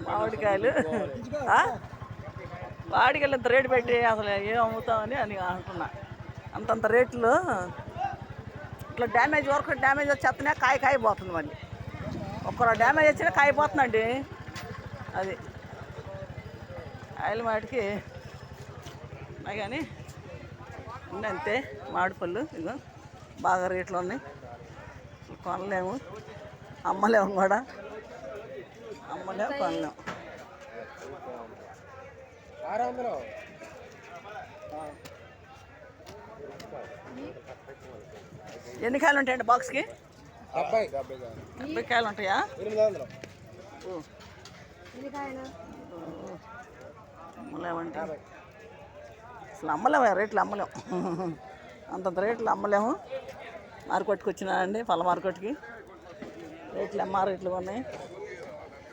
మామిడికాయలు వాడికాయలు ఇంత రేటు పెట్టి అసలు ఏం అమ్ముతామని అని అంటున్నా. అంతంత రేట్లు ఇట్లా డ్యామేజ్ వరకు డ్యామేజ్ వచ్చేస్తేనే కాయ పోతుంది. మళ్ళీ ఒక్కరో డ్యామేజ్ వచ్చినా కాయ పోతుందండి. అది ఆయిల్ మాటికి కానీ అంతే. మామిడి పళ్ళు ఇగో బాగా రేట్లు ఉన్నాయి. కొనలేము, అమ్మలేము కూడా. అమ్మలేము, కొనలేము. ఎన్ని కాయలు ఉంటాయండి బాక్స్కి? 70 కాయలు ఉంటాయా? అమ్మలేమంటే అసలు అమ్మలేము, రేట్లు అమ్మలేము. అంతంత రేట్లు అమ్మలేము. మార్కెట్కి వచ్చినాయండి, పళ్ళ మార్కెట్కి. రేట్లు రేట్లు ఉన్నాయి.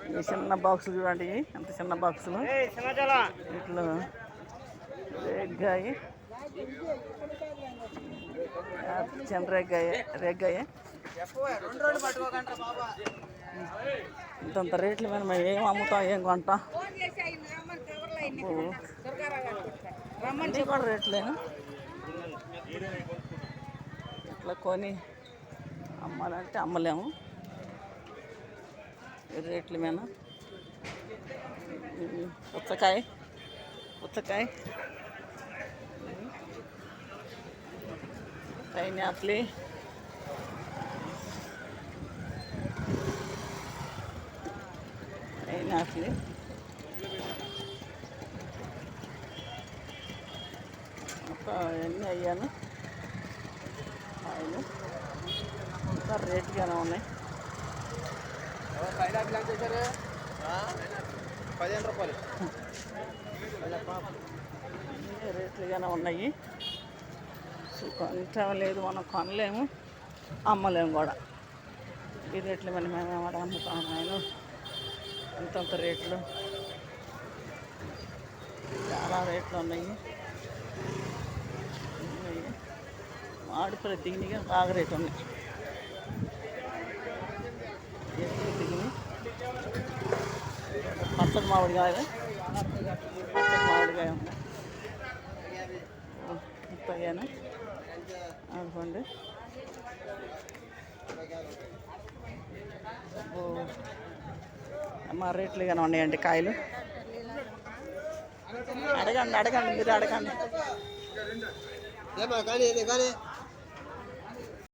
ఈ చిన్న బాక్సులు చూడండి, ఎంత చిన్న బాక్సులు. ఇట్లు రేగ్గాయ, చిన్న రేగ్గాయ ఇంతంత రేట్లు మేము ఏం అమ్ముతాం, ఏం కొంటాం. కూడా రేట్లేను. ఇట్లా కొని అమ్మాలంటే అమ్మలేము. రేట్లు మేము పుచ్చకాయ పైనాపిల్, ఎన్ని అయ్యాను. ఆయిల్ ఇంకా రేట్గానే ఉన్నాయి. 15 రూపాయలు రేట్లుగానే ఉన్నాయి. కొంచెం లేదు, మనం కొనలేము, అమ్మలేము కూడా. ఈ రేట్లు మళ్ళీ మేము అమ్ముతాం. ఆయన ఇంతంత రేట్లు, చాలా రేట్లు ఉన్నాయి. మామిడిపళ్ళు దిగినగా బాగా రేటు ఉన్నాయి. ఎక్కువ దిగినాయి. పచ్చడి మామిడికాయ ఉంది. ముప్పయ్యాను అనుకోండి. మా రేట్లుగానే ఉన్నాయండి కాయలు. అడగండి మీరు అడగండి.